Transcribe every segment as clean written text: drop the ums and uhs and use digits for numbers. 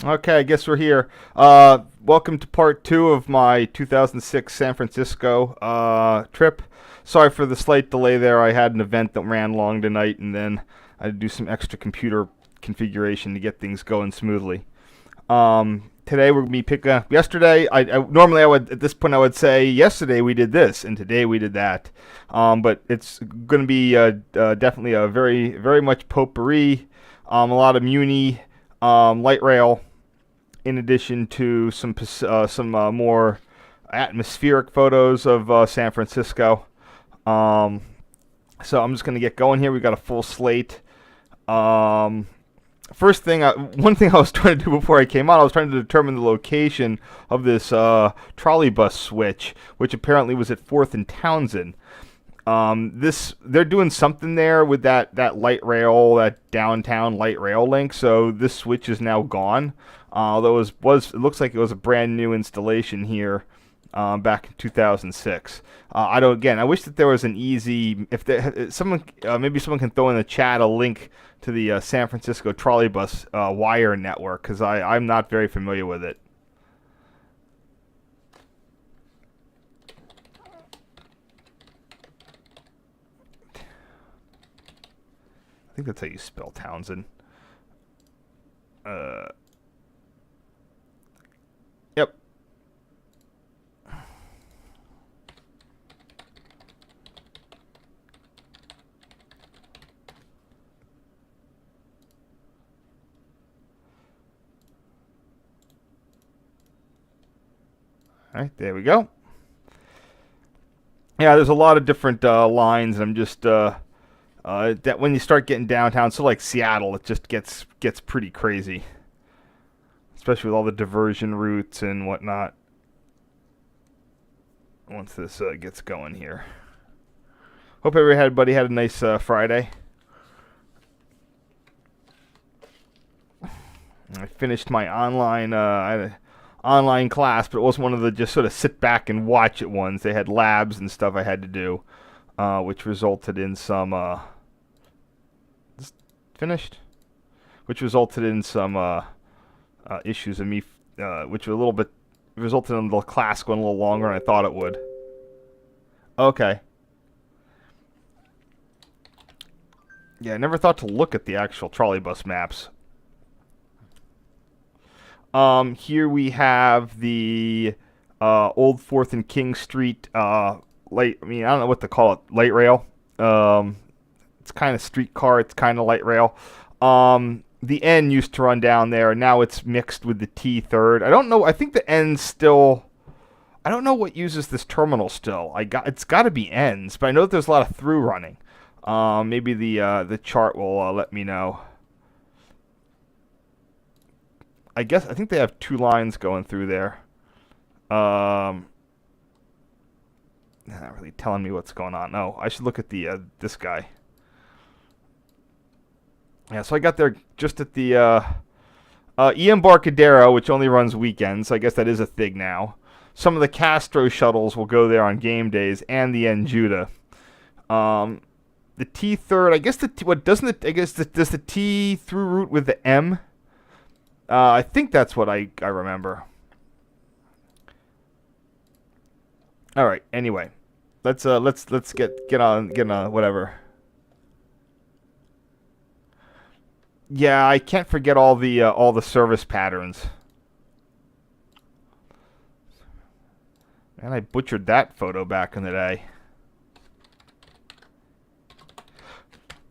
Okay, I guess we're here. Welcome to part two of my 2006 San Francisco trip. Sorry for the slight delay there. I had an event that ran long tonight, and then I had to do some extra computer configuration to get things going smoothly. Today we're gonna be picking up. Yesterday, normally I would at this point I would say yesterday we did this, and today we did that. But it's going to be definitely a very much potpourri. A lot of MUNI, light rail, in addition to some more atmospheric photos of San Francisco. Um, so I'm just going to get going here. We got a full slate. Um, one thing I was trying to do before I came on, I was trying to determine the location of this trolley bus switch, which apparently was at 4th and Townsend. They're doing something there with that light rail, that downtown light rail link. So this switch is now gone. Although it looks like it was a brand new installation here back in 2006. I wish that there was an easy, maybe someone can throw in the chat a link to the San Francisco trolley bus wire network, because I'm not very familiar with it. I think that's how you spell Townsend. Uh, yep. All right, there we go. Yeah, there's a lot of different lines, and I'm just that when you start getting downtown, so like Seattle, it just gets pretty crazy, especially with all the diversion routes and whatnot. Once this gets going here, hope everybody had a nice Friday. I finished my online class, but it wasn't one of the just sort of sit back and watch it ones. They had labs and stuff I had to do, which resulted in some finished, which resulted in some issues of me, which were a little bit resulted in the class going a little longer than I thought it would. Okay. Yeah, I never thought to look at the actual trolley bus maps. Here we have the old 4th and King Street light. I don't know what to call it. Light rail. It's kind of streetcar. It's kind of light rail. The N used to run down there. Now it's mixed with the T third. I don't know. I think the N still. I don't know what uses this terminal still. It's got to be N's, but I know that there's a lot of through running. Maybe the chart will let me know. I think they have 2 lines going through there. Not really telling me what's going on. No, I should look at the this guy. Yeah, so I got there just at the Embarcadero, which only runs weekends. So I guess that is a thing now. Some of the Castro shuttles will go there on game days, and the N Judah. The T third, I guess does the T through route with the M? I think that's what I remember. All right. Anyway, let's get on whatever. Yeah, I can't forget all the service patterns. And I butchered that photo back in the day.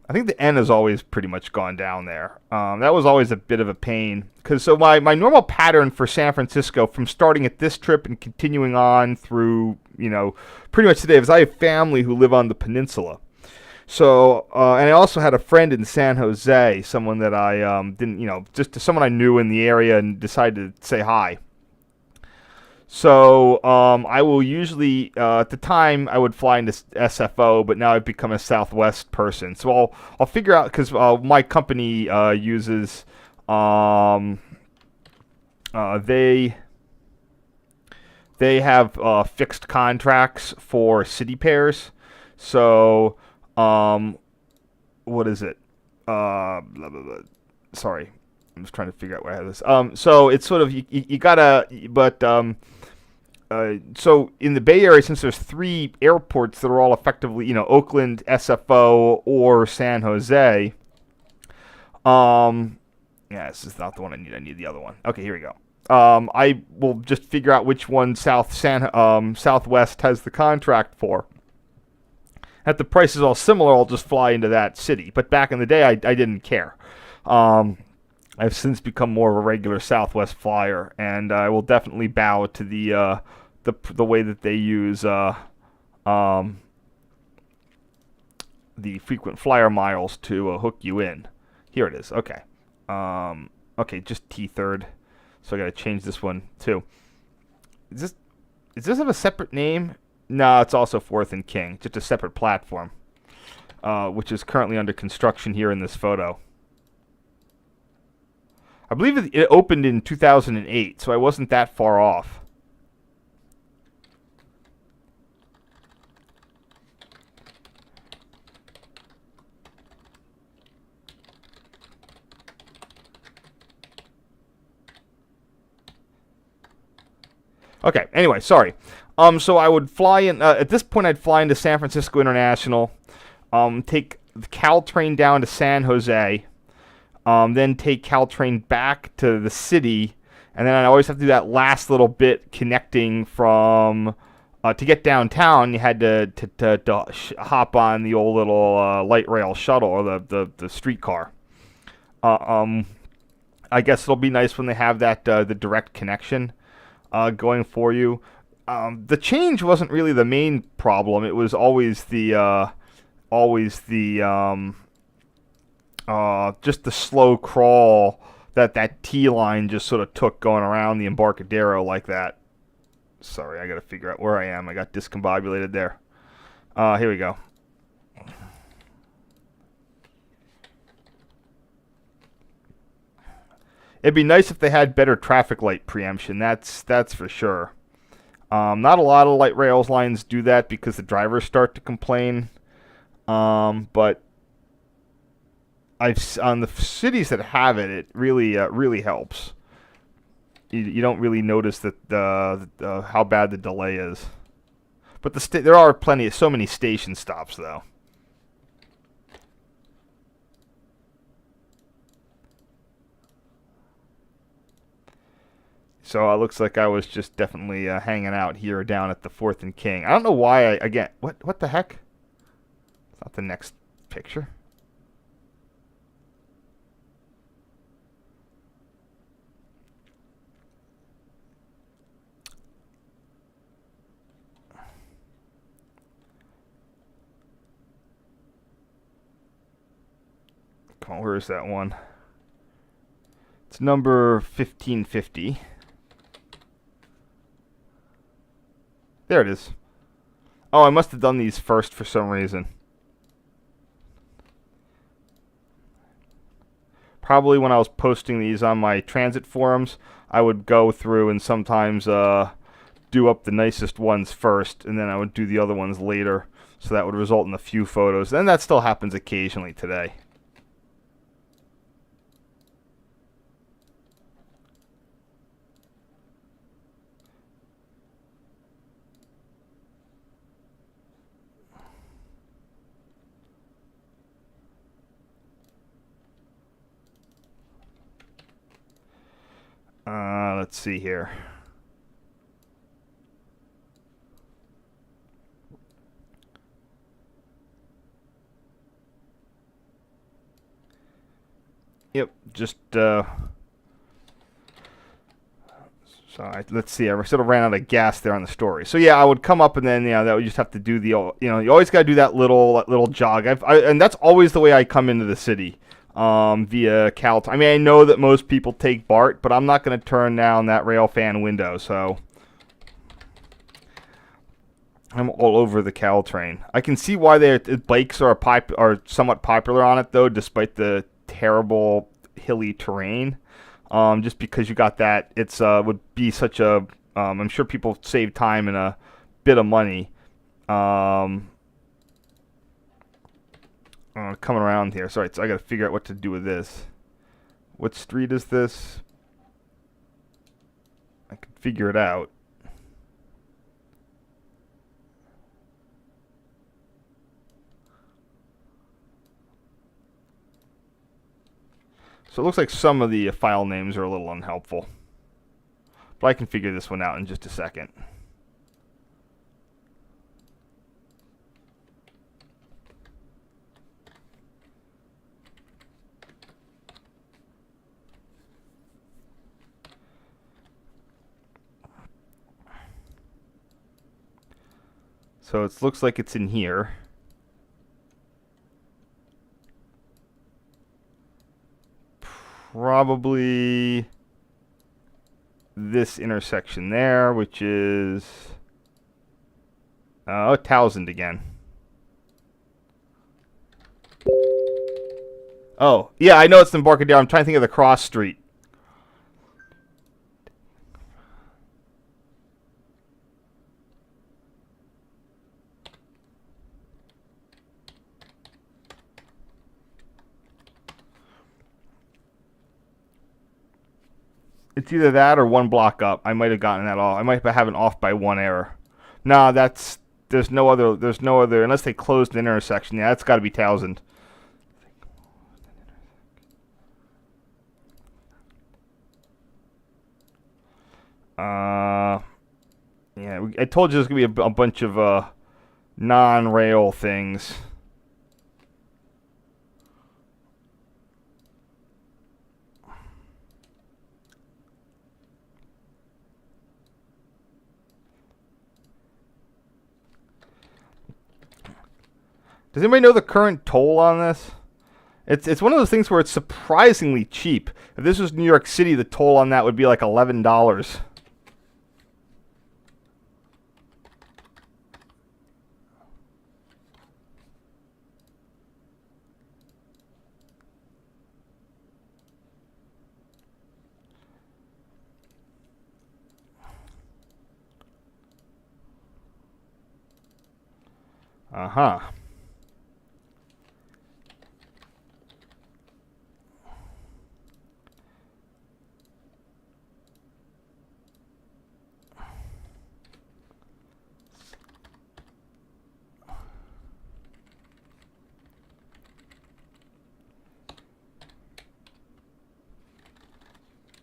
I think the N has always pretty much gone down there. That was always a bit of a pain. So my normal pattern for San Francisco, from starting at this trip and continuing on through, pretty much today, is I have family who live on the peninsula. So, and I also had a friend in San Jose, someone that I just someone I knew in the area and decided to say hi. So I will usually, at the time, I would fly into SFO, but now I've become a Southwest person. So I'll figure out, because my company uses they have fixed contracts for city pairs. So what is it? Blah, blah, blah. Sorry. I'm just trying to figure out where I have this. So it's sort of you gotta, but so in the Bay Area, since there's 3 airports that are all effectively, Oakland, SFO, or San Jose. Yeah, this is not the one I need. I need the other one. Okay, here we go. I will just figure out which one Southwest has the contract for. If the price is all similar, I'll just fly into that city. But back in the day, I didn't care. I've since become more of a regular Southwest flyer, and I will definitely bow to the way that they use the frequent flyer miles to hook you in. Here it is. Okay. Okay, just T3rd. So I gotta change this one too. Does this have a separate name? No, it's also 4th and King, just a separate platform, which is currently under construction here in this photo. I believe it opened in 2008, so I wasn't that far off. Okay, anyway, sorry. So I would fly in, at this point I'd fly into San Francisco International, take the Caltrain down to San Jose, then take Caltrain back to the city, and then I always have to do that last little bit connecting from, to get downtown, you had to hop on the old little light rail shuttle, or the streetcar. I guess it'll be nice when they have that, the direct connection going for you. The change wasn't really the main problem. It was always the just the slow crawl that T line just sort of took going around the Embarcadero like that. Sorry, I got to figure out where I am. I got discombobulated there. Here we go. It'd be nice if they had better traffic light preemption. That's for sure. Not a lot of light rails lines do that because the drivers start to complain. But on the cities that have it, it really helps. You don't really notice that how bad the delay is. But there are so many station stops though. So it looks like I was just definitely hanging out here down at the 4th and King. I don't know why again, what the heck? It's not the next picture. Come on, where is that one? It's number 1550. There it is. Oh, I must have done these first for some reason. Probably when I was posting these on my transit forums, I would go through and sometimes do up the nicest ones first, and then I would do the other ones later. So that would result in a few photos. And that still happens occasionally today. Let's see here. Yep, just so let's see. I sort of ran out of gas there on the story. So yeah, I would come up and then that would just have to do the you always got to do that little jog. And that's always the way I come into the city. Via Caltrain. I mean, I know that most people take BART, but I'm not going to turn down that rail fan window, so I'm all over the Caltrain. I can see why bikes are somewhat popular on it, though, despite the terrible hilly terrain. Just because you got that, it's would be such a. I'm sure people save time and a bit of money. Coming around here. Sorry, so I got to figure out what to do with this. What street is this? I can figure it out. So it looks like some of the file names are a little unhelpful. But I can figure this one out in just a second. So it looks like it's in here. Probably this intersection there, which is Townsend again. Oh, yeah, I know it's Embarcadero. I'm trying to think of the cross street. It's either that or one block up. I might have gotten that off. I might have it off by one error. Nah, there's no other unless they closed the intersection. Yeah, that's got to be Townsend. Yeah, I told you there's gonna be a bunch of non-rail things. Does anybody know the current toll on this? It's one of those things where it's surprisingly cheap. If this was New York City, the toll on that would be like $11. Uh-huh.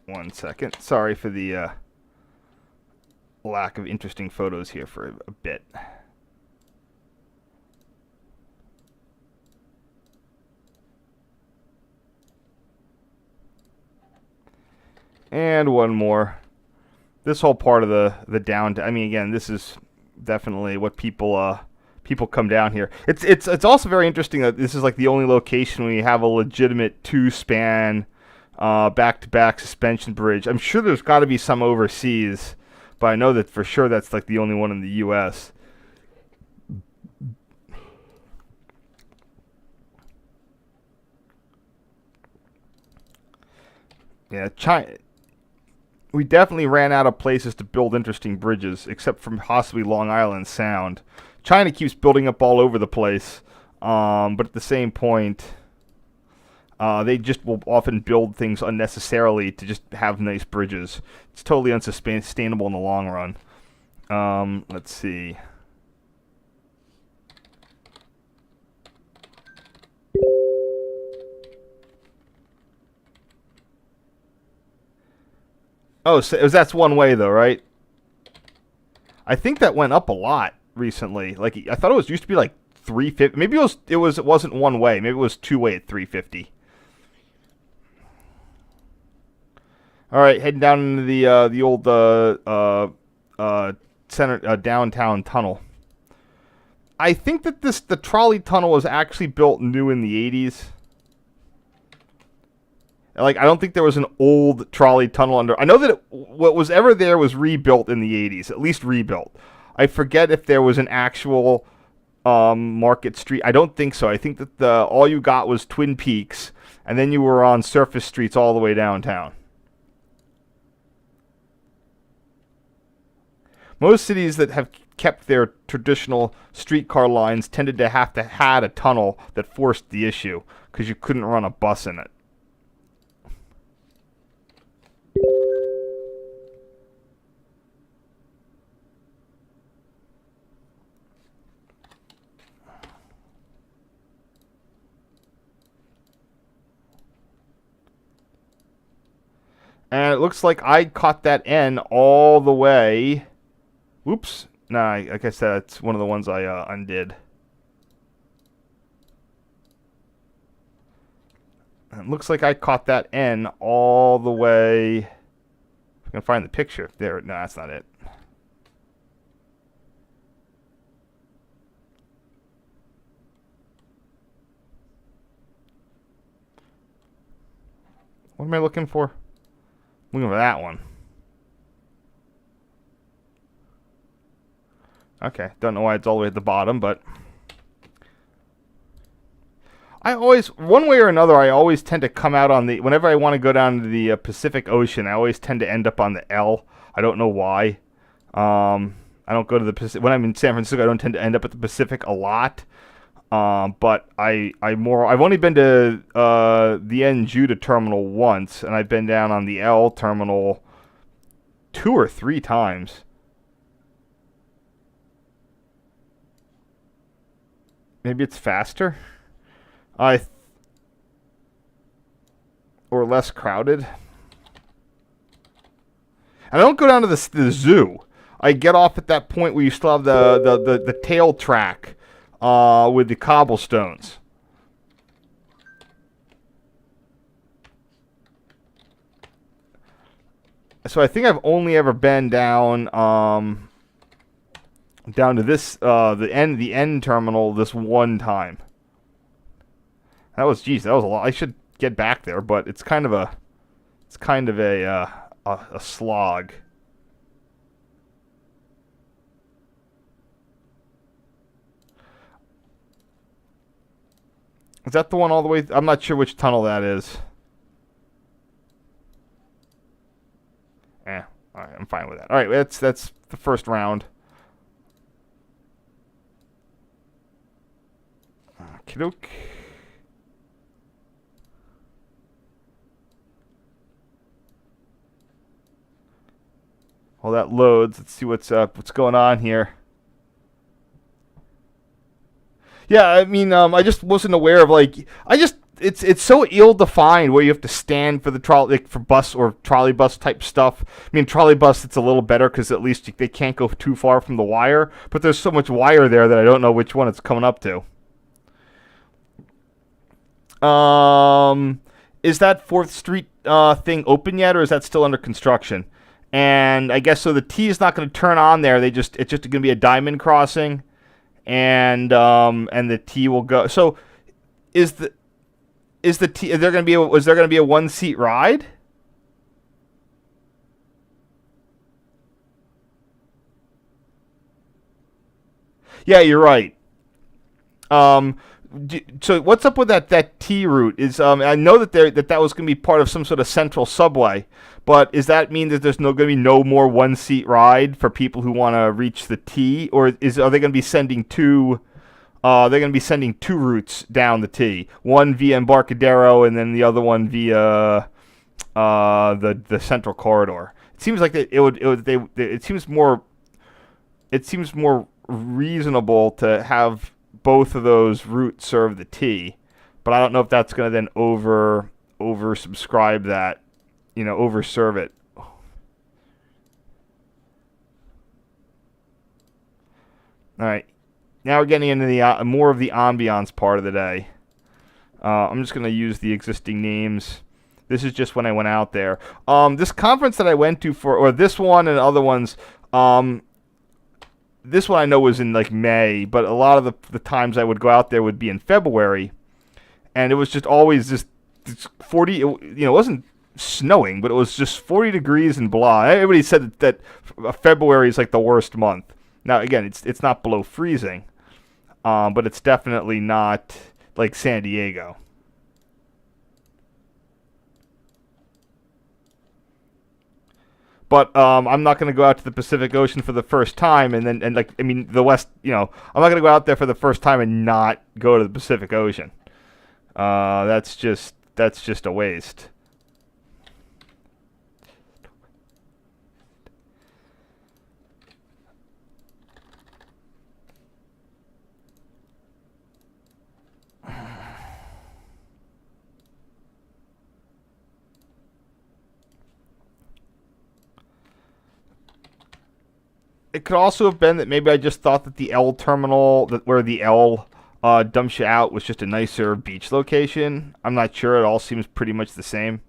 One second. Sorry for the lack of interesting photos here for a bit. And one more. This whole part of the downtown. I mean, again, this is definitely what people come down here. It's also very interesting that this is like the only location where you have a legitimate two-span back-to-back suspension bridge. I'm sure there's got to be some overseas, but I know that for sure that's like the only one in the U.S. Yeah, China. We definitely ran out of places to build interesting bridges, except for possibly Long Island Sound. China keeps building up all over the place, but at the same point, they just will often build things unnecessarily to just have nice bridges. It's totally unsustainable in the long run. Let's see. Oh, so that's one way though, right? I think that went up a lot recently. Like I thought it was used to be like 350. Maybe it wasn't one way. Maybe it was two way at 350. All right, heading down into the old center downtown tunnel. I think that the trolley tunnel was actually built new in the 80s. Like, I don't think there was an old trolley tunnel under. I know that what was ever there was rebuilt in the 80s, at least rebuilt. I forget if there was an actual Market Street. I don't think so. I think that all you got was Twin Peaks, and then you were on surface streets all the way downtown. Most cities that have kept their traditional streetcar lines tended to have had a tunnel that forced the issue, because you couldn't run a bus in it. And it looks like I caught that N all the way. Whoops. Nah, like I said, it's one of the ones I undid. And it looks like I caught that N all the way. If I can find the picture. There. No, that's not it. What am I looking for? Looking for that one. Okay, don't know why it's all the way at the bottom, but I always, one way or another, I always tend to come out on the, whenever I want to go down to the Pacific Ocean, I always tend to end up on the L. I don't know why. I don't go to the Pacific, when I'm in San Francisco, I don't tend to end up at the Pacific a lot. But I've only been to the N Judah terminal once, and I've been down on the L terminal 2 or 3 times. Maybe it's faster, or less crowded. And I don't go down to the zoo. I get off at that point where you still have the tail track with the cobblestones. So I think I've only ever been down down to this the end terminal this one time. That was a lot. I should get back there, but it's kind of a slog. Is that the one all the way? I'm not sure which tunnel that is. All right, I'm fine with that. All right, that's the first round. Okey-doke. While that loads, let's see what's going on here. Yeah, I mean, I just wasn't aware of, like, it's so ill-defined where you have to stand for the trolley, like, for bus or trolley bus type stuff. I mean, trolley bus, it's a little better because at least they can't go too far from the wire. But there's so much wire there that I don't know which one it's coming up to. Is that 4th Street thing open yet, or is that still under construction? And I guess so. The T is not going to turn on there. It's just going to be a diamond crossing. And the T will go. So, is there going to be a 1-seat ride? Yeah, you're right. So what's up with that T route? Is I know that was going to be part of some sort of central subway, but does that mean that there's going to be no more 1-seat ride for people who want to reach the T, or are they going to be sending two? They're going to be sending 2 routes down the T, one via Embarcadero and then the other one via the Central Corridor. It seems like it seems more reasonable to have both of those routes serve the T, but I don't know if that's going to then oversubscribe that, overserve it. All right, now we're getting into the more of the ambiance part of the day. I'm just going to use the existing names. This is just when I went out there. This conference that I went to or this one and other ones. This one I know was in like May, but a lot of the times I would go out there would be in February, and it was just always just 40. It wasn't snowing, but it was just 40 degrees and blah. Everybody said that February is like the worst month. Now again, it's not below freezing, but it's definitely not like San Diego. But I'm not going to go out to the Pacific Ocean for the first time, the West. I'm not going to go out there for the first time and not go to the Pacific Ocean. That's just a waste. It could also have been that maybe I just thought that the L terminal, that where the L dumps you out, was just a nicer beach location. I'm not sure. It all seems pretty much the same.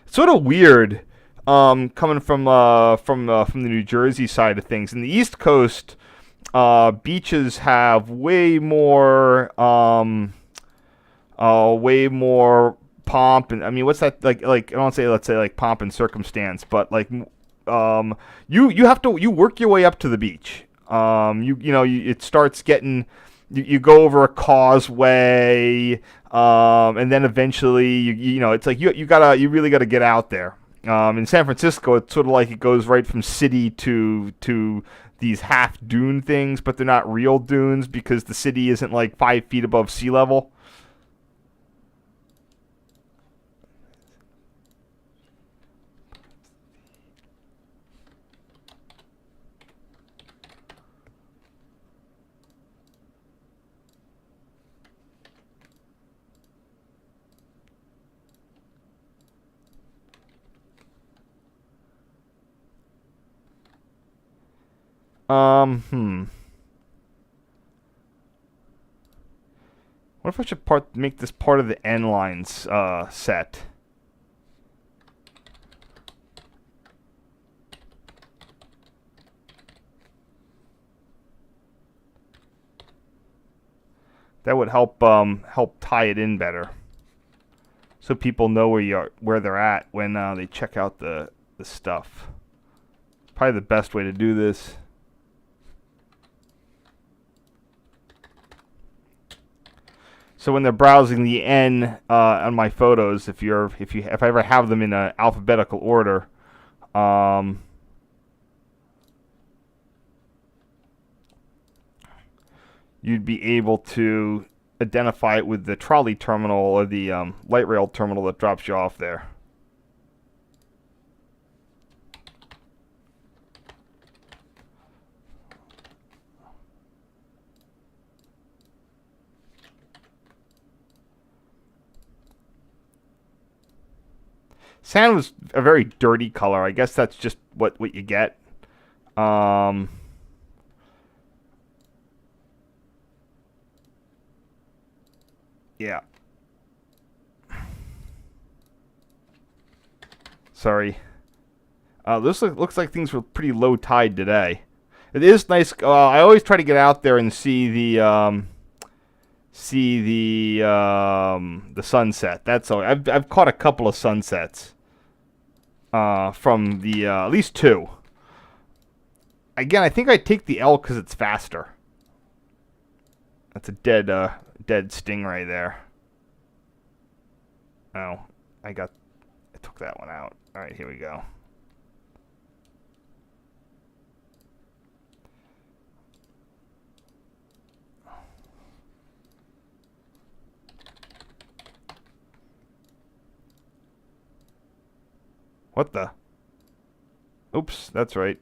It's sort of weird coming from the New Jersey side of things. In the East Coast, beaches have way more pomp, and I mean, what's that like? Like I don't say, let's say, like pomp and circumstance, but like you have to work your way up to the beach. It starts getting you go over a causeway, and then eventually it's like you really gotta get out there. In San Francisco, it's sort of like it goes right from city to these half dune things, but they're not real dunes because the city isn't like 5 feet above sea level. Hmm. What if I should make this part of the N lines set? That would help tie it in better, so people know where they're at when they check out the stuff. Probably the best way to do this. So when they're browsing the N on my photos, if I ever have them in alphabetical order, you'd be able to identify it with the trolley terminal or the light rail terminal that drops you off there. Sand was a very dirty color. I guess that's just what you get. Um, yeah. Sorry. This looks like things were pretty low tide today. It is nice. I always try to get out there and see the sunset. That's all. I've caught a couple of sunsets from the at least two. Again, I think I take the L because it's faster. That's a dead stingray there. Oh, I took that one out. All right, here we go. What the? Oops, that's right.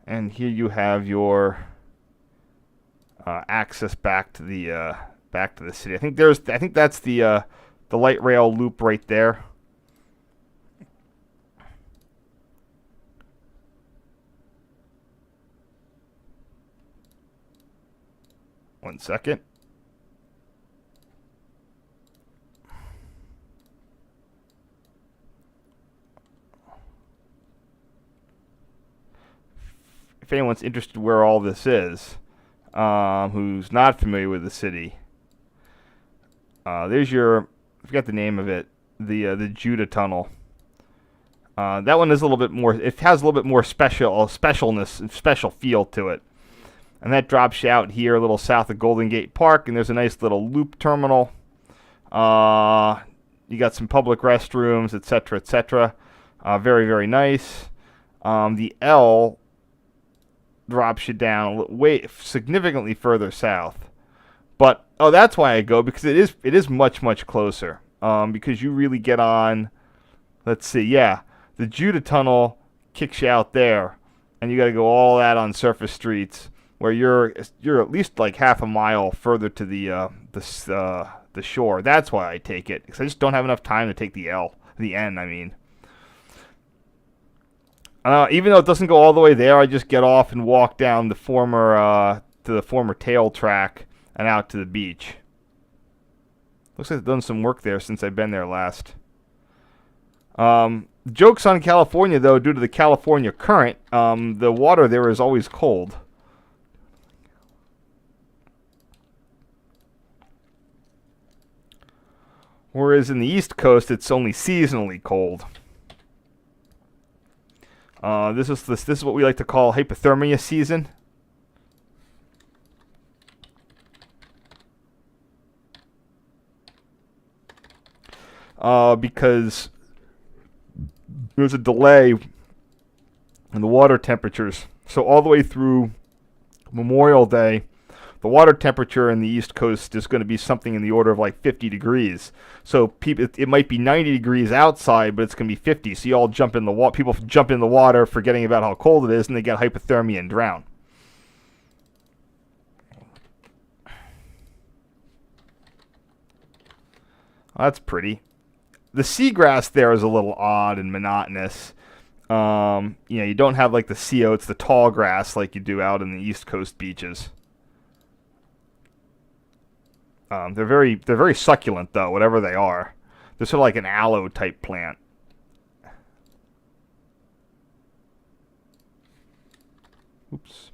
And here you have your access back to the city. I think that's the light rail loop right there. One second. If anyone's interested where all this is, who's not familiar with the city, there's I forget the name of it, the Judah Tunnel. That one is a little bit more. It has a little bit more special feel to it. And that drops you out here a little south of Golden Gate Park, and there's a nice little loop terminal. You got some public restrooms, etc., etc. Very, very nice. The L drops you down way significantly further south. But that's why I go, because it is much, much closer. Because you really get on. Let's see, yeah, the Judah Tunnel kicks you out there, and you got to go all that on surface streets. where you're at least like half a mile further to the shore. That's why I take it, because I just don't have enough time to take the N. I mean, even though it doesn't go all the way there, I just get off and walk down the former tail track and out to the beach. Looks like they've done some work there since I've been there last. Joke's on California, though, due to the California current. The water there is always cold. Whereas in the East Coast, it's only seasonally cold. This is what we like to call hypothermia season. Because there's a delay in the water temperatures. So all the way through Memorial Day, the water temperature in the East Coast is going to be something in the order of like 50 degrees. So it might be 90 degrees outside, but it's going to be 50. So you all jump in the water. People jump in the water, forgetting about how cold it is, and they get hypothermia and drown. That's pretty. The seagrass there is a little odd and monotonous. You don't have like the sea oats, the tall grass like you do out in the East Coast beaches. They're very succulent though, whatever they are. They're sort of like an aloe type plant. Oops.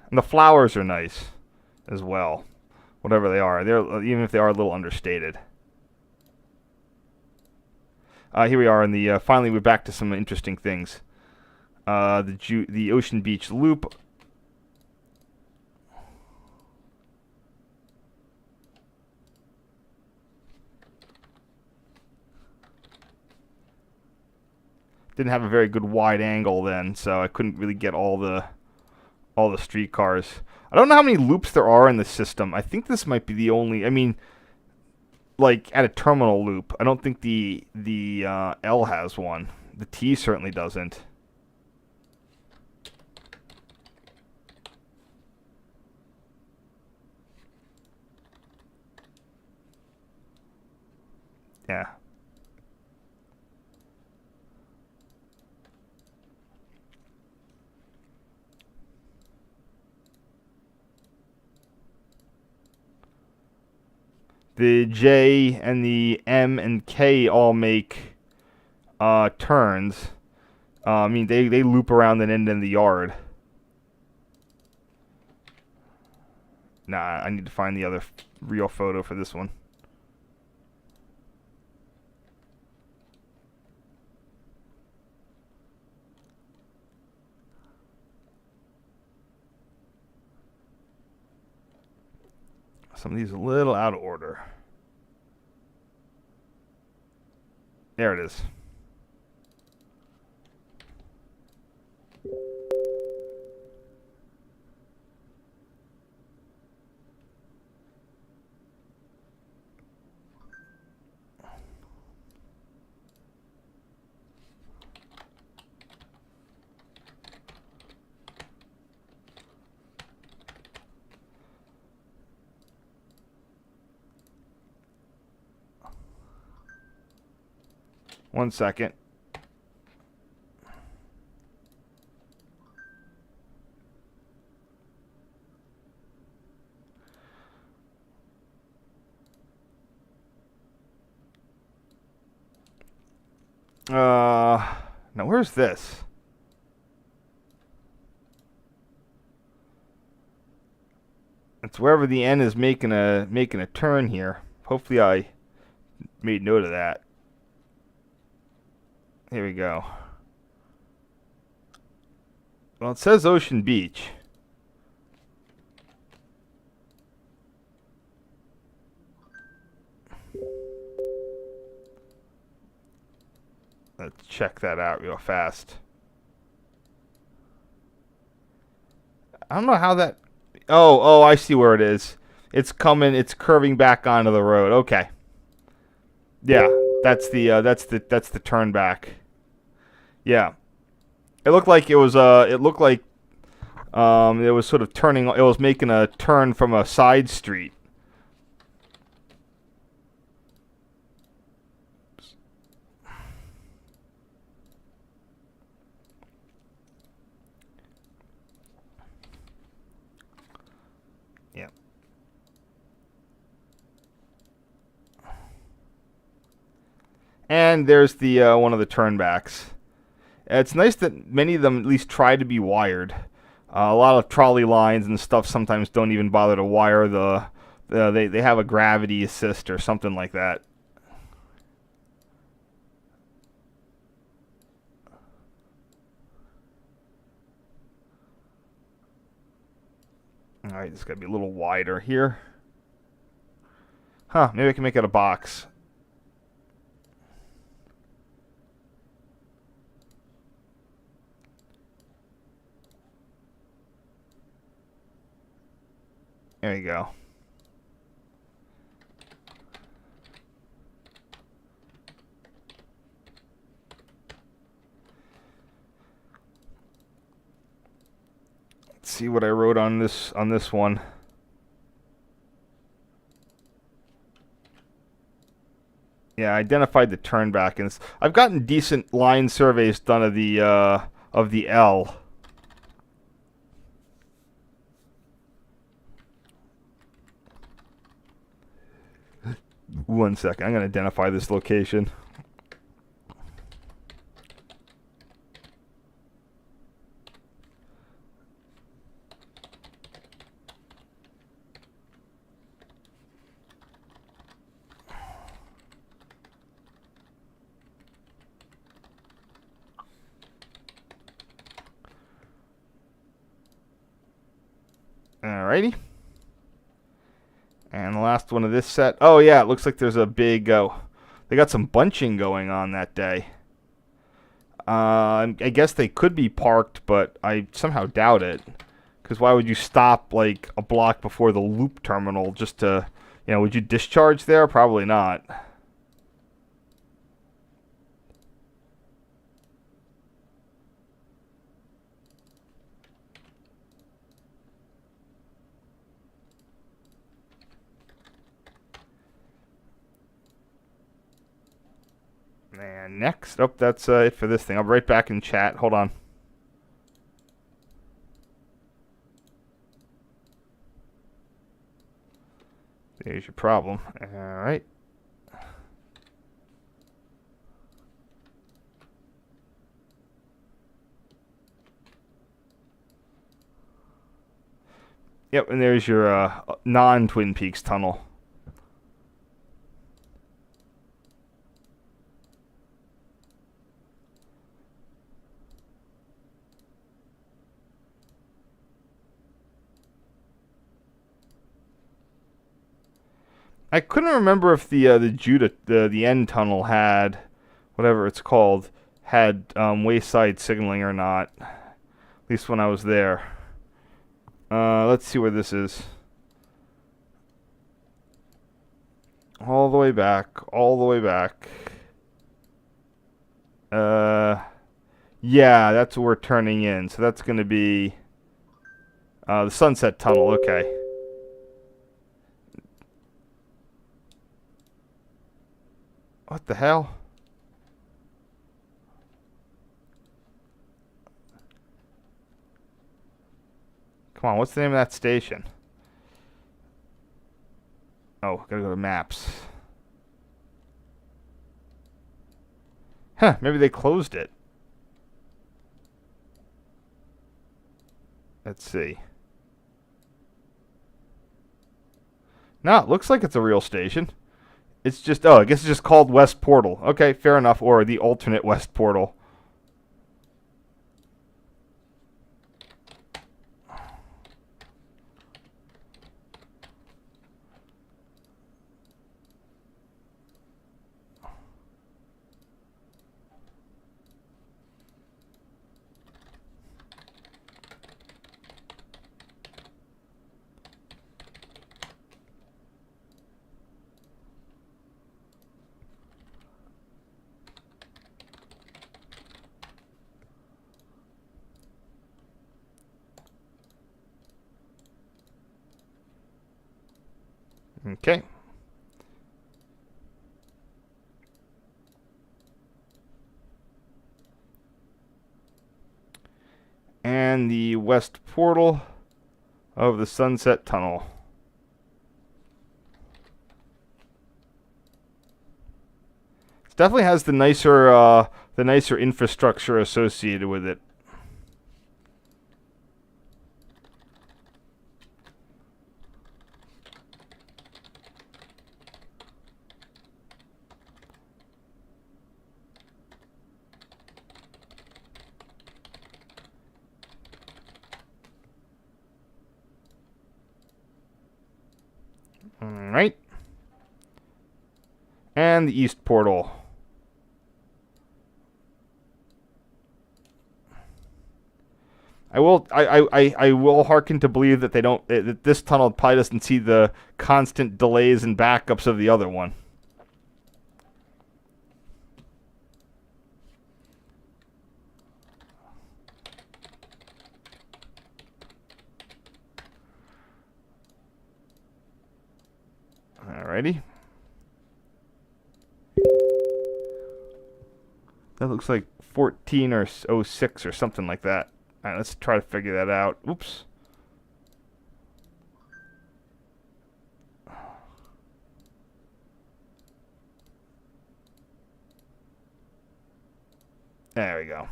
And the flowers are nice as well. Whatever they are. Even if they are a little understated. Here we are in the finally we're back to some interesting things. The Ocean Beach Loop. Didn't have a very good wide angle then, so I couldn't really get all the streetcars. I don't know how many loops there are in the system. I think this might be the only. I mean, like at a terminal loop. I don't think the L has one. The T certainly doesn't. Yeah. The J and the M and K all make turns. I mean, they loop around and end in the yard. Nah, I need to find the other real photo for this one. Some of these are a little out of order. There it is. One second. Now where's this? It's wherever the N is making a turn here. Hopefully I made note of that. Here we go. Well, it says Ocean Beach. Let's check that out real fast. I don't know how that... Oh, I see where it is. It's curving back onto the road. Okay. Yeah. That's the turn back. Yeah. It looked like it was sort of turning. It was making a turn from a side street. Yeah. And there's the one of the turnbacks. It's nice that many of them at least try to be wired. A lot of trolley lines and stuff sometimes don't even bother to wire they have a gravity assist or something like that. All right, it's got to be a little wider here. Huh, maybe I can make it a box. There you go. Let's see what I wrote on this one. Yeah, I identified the turnback, and I've gotten decent line surveys done of the L. One second, I'm going to identify this location. Alrighty. And the last one of this set. Oh, yeah, it looks like there's a big... they got some bunching going on that day. I guess they could be parked, but I somehow doubt it. Because why would you stop, like, a block before the loop terminal just to... would you discharge there? Probably not. And next, that's it for this thing. I'll be right back in chat. Hold on. There's your problem. All right. Yep, and there's your non-Twin Peaks tunnel. I couldn't remember if the end tunnel had, whatever it's called, had wayside signaling or not. At least when I was there. Let's see where this is. All the way back. All the way back. Yeah, that's what we're turning in. So that's going to be the Sunset Tunnel. Okay. What the hell? Come on, what's the name of that station? Oh, gotta go to maps. Huh, maybe they closed it. Let's see. No, it looks like it's a real station. It's just, I guess it's just called West Portal. Okay, fair enough. Or the alternate West Portal. Okay. And the west portal of the Sunset Tunnel. It definitely has the nicer infrastructure associated with it. All right. And the east portal. I will hearken to believe that that this tunnel probably doesn't see the constant delays and backups of the other one. Alrighty. That looks like 14 or 06 or something like that. Alright, let's try to figure that out. Oops. There we go.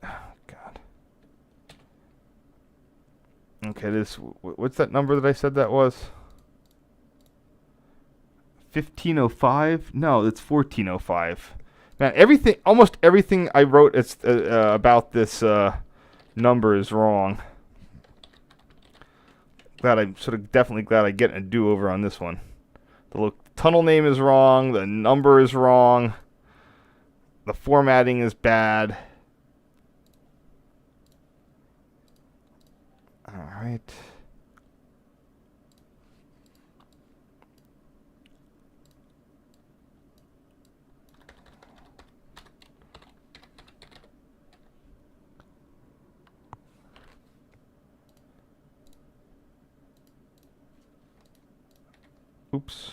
God. Okay, what's that number that I said that was? 1505? No, it's 1405. Man, almost everything I wrote about this number is wrong. Definitely glad I get a do-over on this one. The tunnel name is wrong. The number is wrong. The formatting is bad. All right. Oops.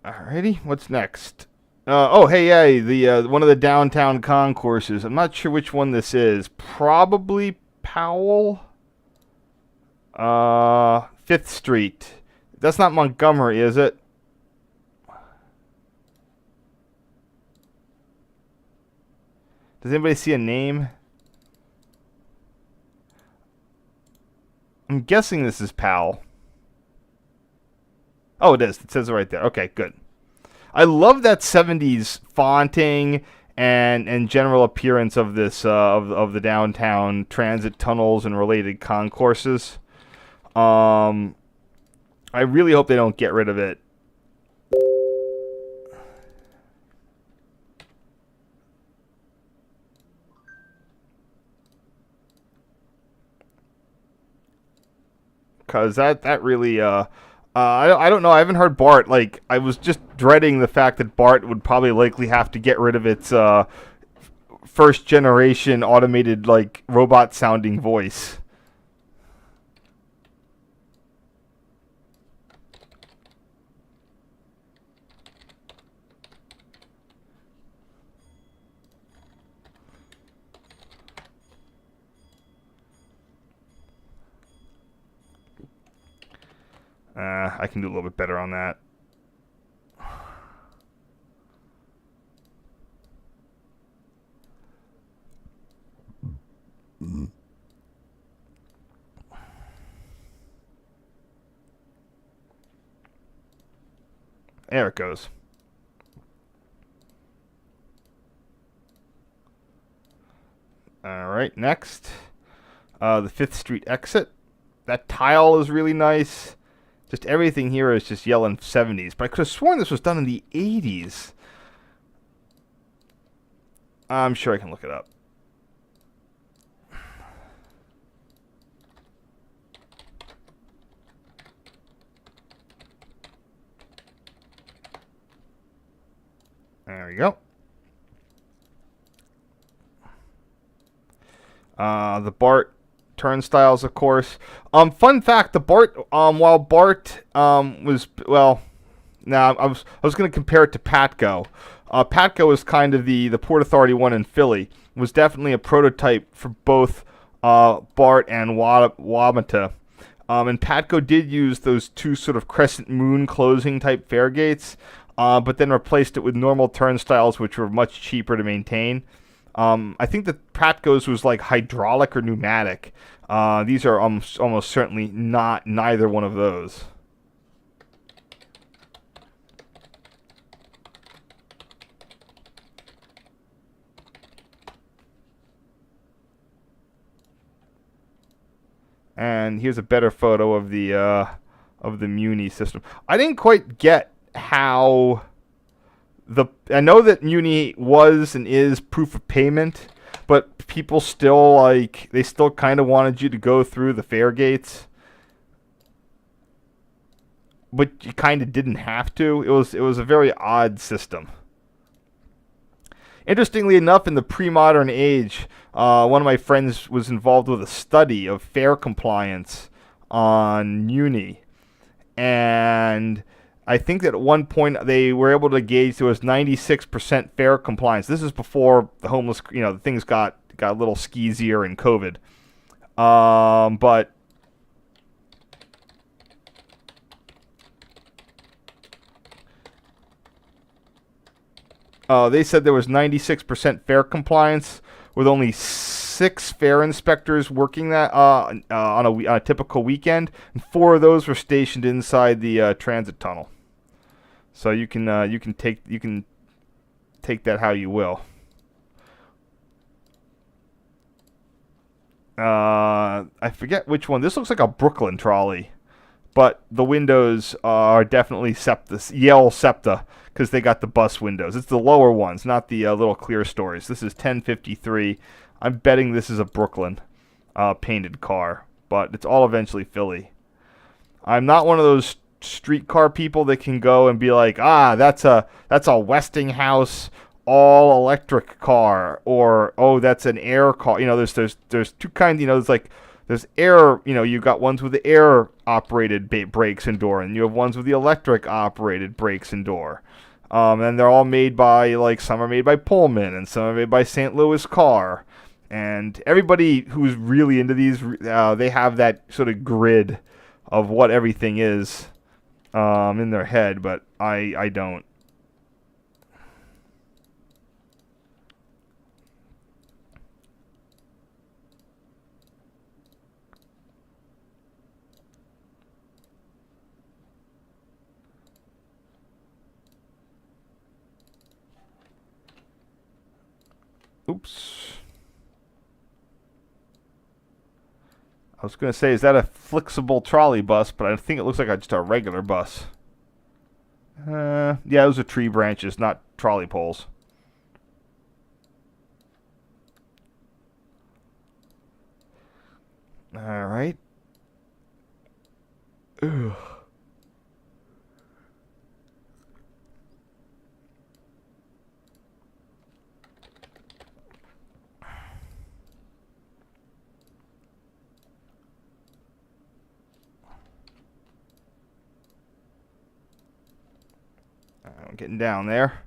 Alrighty, what's next? Oh, hey, yeah, the one of the downtown concourses. I'm not sure which one this is. Probably Powell. 5th Street. That's not Montgomery, is it? Does anybody see a name? I'm guessing this is Powell. Oh, it is. It says it right there. Okay, good. I love that 70s fonting and general appearance of this of the downtown transit tunnels and related concourses. I really hope they don't get rid of it. Because that really I don't know. I haven't heard BART. Like, I was just dreading the fact that BART would probably likely have to get rid of its first generation automated, like, robot sounding voice. I can do a little bit better on that. There it goes. All right, next. The 5th Street exit. That tile is really nice. Just everything here is just yelling 70s. But I could have sworn this was done in the 80s. I'm sure I can look it up. There we go. The BART turnstiles, of course. Fun fact: the BART, while BART was well, now I was going to compare it to Patco. Patco is kind of the Port Authority one in Philly. It was definitely a prototype for both BART and Wabata. And Patco did use those two sort of crescent moon closing type fare gates, but then replaced it with normal turnstiles, which were much cheaper to maintain. I think that Patco's was like hydraulic or pneumatic. These are almost certainly neither one of those. And here's a better photo of the MUNI system. I didn't quite get how I know that MUNI was and is proof of payment, but people still they still kind of wanted you to go through the fare gates, but you kind of didn't have to. It was a very odd system. Interestingly enough, in the pre-modern age, one of my friends was involved with a study of fare compliance on MUNI, and I think that at one point they were able to gauge there was 96% fare compliance. This is before the homeless, the things got a little skeezier in COVID. But they said there was 96% fare compliance with only 6 fare inspectors working that on a typical weekend, and 4 of those were stationed inside the transit tunnel. So you can take that how you will. I forget which one. This looks like a Brooklyn trolley, but the windows are definitely Yale SEPTA, because they got the bus windows. It's the lower ones, not the little clear stories. This is 1053. I'm betting this is a Brooklyn painted car, but it's all eventually Philly. I'm not one of those streetcar people that can go and be like, that's a Westinghouse all electric car, or that's an air car. There's two kinds. There's air. You've got ones with the air operated brakes and door, and you have ones with the electric operated brakes and door. And they're all made by some are made by Pullman, and some are made by St. Louis Car. And everybody who's really into these, they have that sort of grid of what everything is in their head, but I don't. Oops. I was going to say, is that a flexible trolley bus? But I think it looks like just a regular bus. Yeah, those are tree branches, not trolley poles. All right. Ugh. I'm getting down there.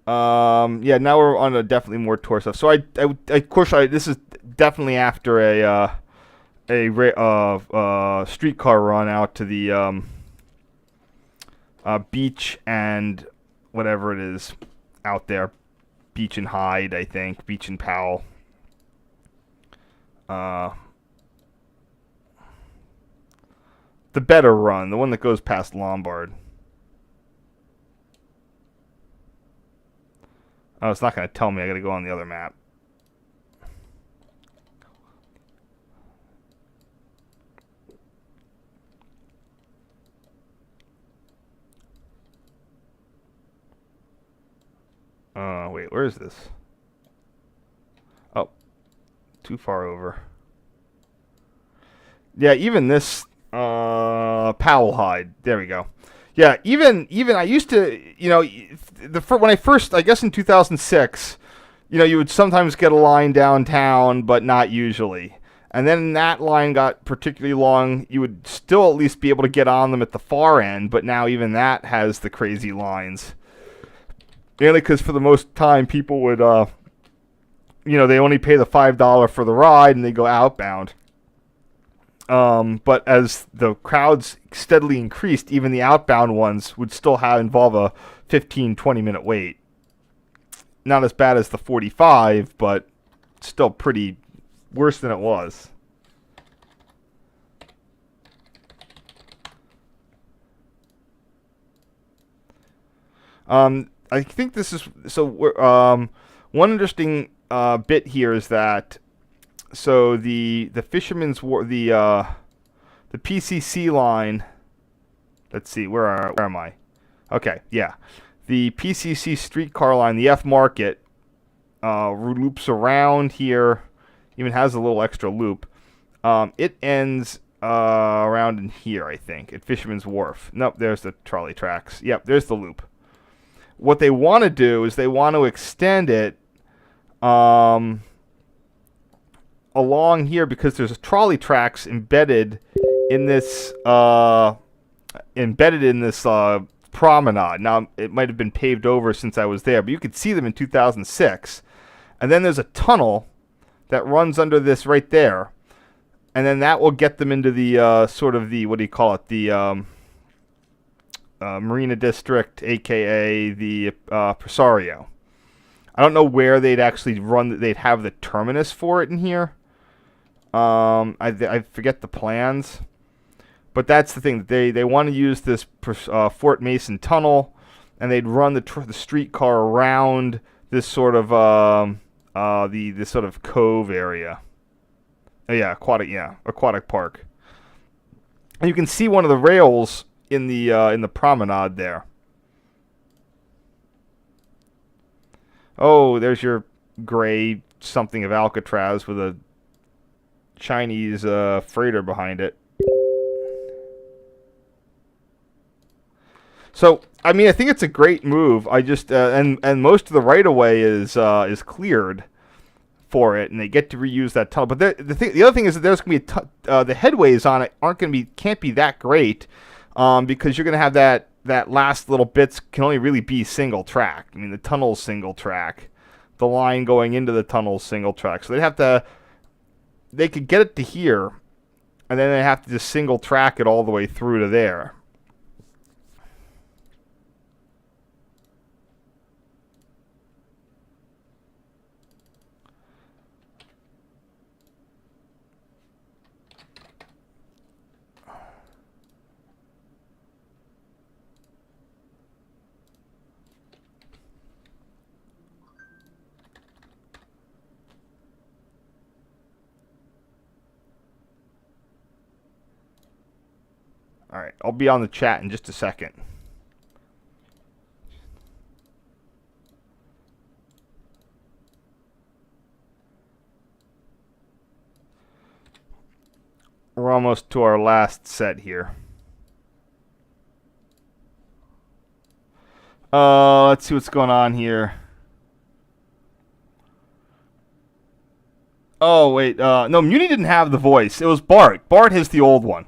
Yeah, now we're on a definitely more tour stuff. So of course, this is definitely after a streetcar run out to the beach and whatever it is out there, Beach and Hyde, I think, Beach and Powell. The better run, the one that goes past Lombard. Oh, it's not going to tell me. I got to go on the other map. Wait, where is this? Oh, too far over. Yeah, even this Powell Hyde. There we go. Yeah, even I used to, when I first, I guess in 2006, you would sometimes get a line downtown, but not usually. And then that line got particularly long. You would still at least be able to get on them at the far end, but now even that has the crazy lines. Mainly because for the most time, people would, they only pay the $5 for the ride and they go outbound. But as the crowds steadily increased, even the outbound ones would still involve a 15, 20-minute wait. Not as bad as the 45, but still pretty worse than it was. I think this is so. One interesting bit here is that the Fisherman's Wharf, the PCC line. Let's see, where am I? Okay, yeah, the PCC streetcar line, the F Market, loops around here. Even has a little extra loop. It ends around in here, I think, at Fisherman's Wharf. Nope, there's the trolley tracks. Yep, there's the loop. What they want to do is they want to extend it along here because there's trolley tracks embedded in this promenade. Now, it might have been paved over since I was there, but you could see them in 2006. And then there's a tunnel that runs under this right there, and then that will get them into the sort of the, what do you call it, the Marina District, aka the Presario. I don't know where they'd actually they'd have the terminus for it in here. I forget the plans, but that's the thing. They want to use this Fort Mason tunnel, and they'd run the streetcar around this sort of this sort of cove area. Aquatic park. And you can see one of the rails in the promenade there. Oh, there's your gray something of Alcatraz with a Chinese freighter behind it. So, I mean, I think it's a great move. I just and most of the right of way is cleared for it, and they get to reuse that tunnel. But the other thing is that there's going to be the headways on it can't be that great, because you're going to have that last little bits can only really be single track. I mean, the tunnel's single track, the line going into the tunnel's single track. So they could get it to here, and then they have to just single track it all the way through to there. All right, I'll be on the chat in just a second. We're almost to our last set here. Let's see what's going on here. Oh, wait. No, MUNI didn't have the voice. It was BART. BART has the old one.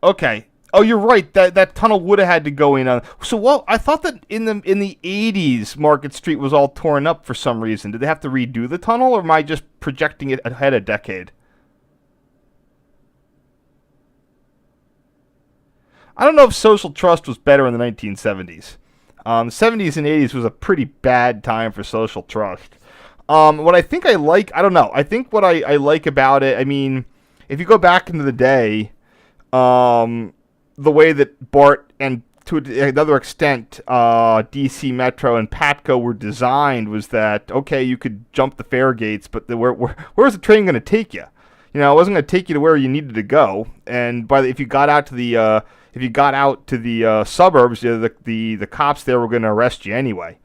Okay. Oh, you're right. That tunnel would have had to go in on. So, I thought that in the 80s, Market Street was all torn up for some reason. Did they have to redo the tunnel, or am I just projecting it ahead a decade? I don't know if social trust was better in the 1970s. 70s and 80s was a pretty bad time for social trust. What I think I like, I don't know. I think what I like about it, I mean, if you go back into the day, the way that BART and to another extent, DC Metro and Patco were designed was that, okay, you could jump the fare gates, but where's the train going to take you? You know, it wasn't going to take you to where you needed to go. And if you got out to the suburbs, the cops there were going to arrest you anyway.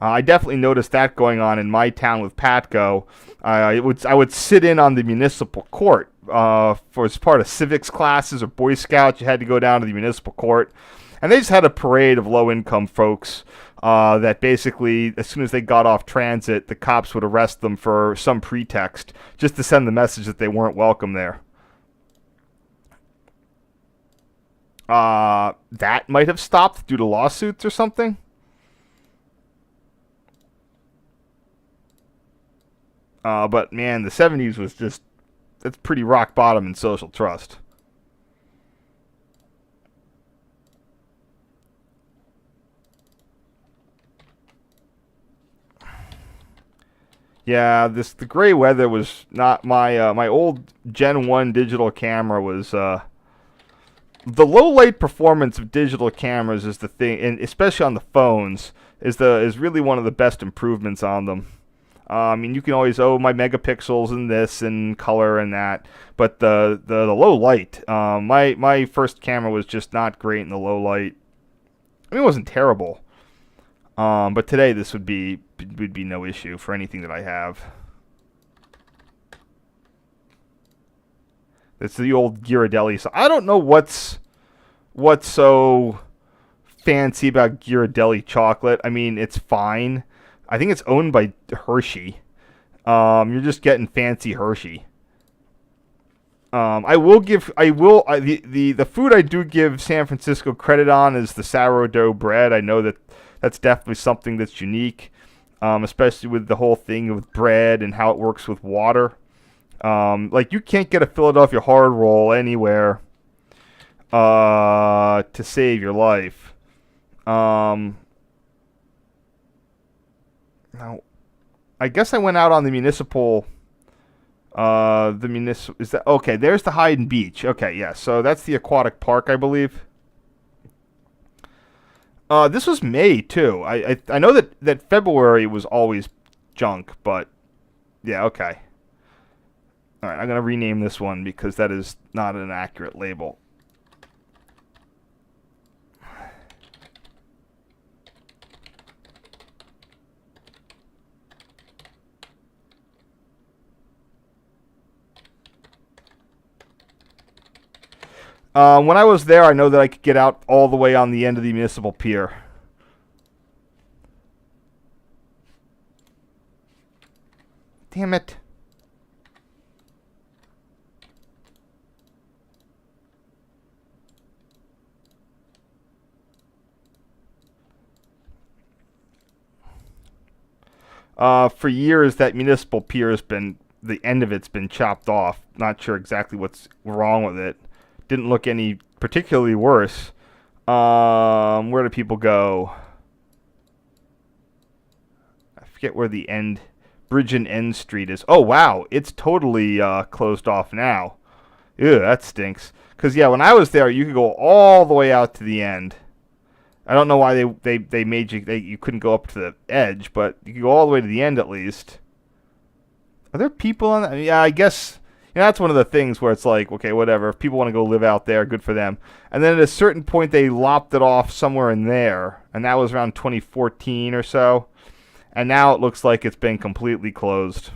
I definitely noticed that going on in my town with Patco. I would sit in on the municipal court for as part of civics classes or Boy Scouts, you had to go down to the municipal court. And they just had a parade of low-income folks that basically, as soon as they got off transit, the cops would arrest them for some pretext, just to send the message that they weren't welcome there. That might have stopped due to lawsuits or something. But man, the 70s was just, that's pretty rock bottom in social trust. Yeah, the gray weather was not my my old Gen 1 digital camera was the low light performance of digital cameras is the thing, and especially on the phones is really one of the best improvements on them. I mean, you can always my megapixels and this and color and that, but the low light. My first camera was just not great in the low light. I mean, it wasn't terrible. But today this would be no issue for anything that I have. It's the old Ghirardelli. So I don't know what's so fancy about Ghirardelli chocolate. I mean, it's fine. I think it's owned by Hershey. You're just getting fancy Hershey. The food I do give San Francisco credit on is the sourdough bread. I know that's definitely something that's unique, especially with the whole thing with bread and how it works with water. Like, you can't get a Philadelphia hard roll anywhere to save your life. Now, I guess I went out on the municipal. Is that okay? There's the Hayden Beach. Okay, yeah. So that's the aquatic park, I believe. This was May too. I know that February was always junk, but yeah, okay. All right, I'm gonna rename this one because that is not an accurate label. When I was there, I know that I could get out all the way on the end of the municipal pier. Damn it. For years, that municipal pier has been, the end of it's been chopped off. Not sure exactly what's wrong with it. Didn't look any particularly worse. Where do people go? I forget where the end, Bridge and End Street is. Oh, wow. It's totally closed off now. Ew, that stinks. Because, yeah, when I was there, you could go all the way out to the end. I don't know why they made you couldn't go up to the edge, but you could go all the way to the end at least. Are there people on that? Yeah, I guess. You know, that's one of the things where it's like, okay, whatever. If people want to go live out there, good for them. And then at a certain point, they lopped it off somewhere in there. And that was around 2014 or so. And now it looks like it's been completely closed.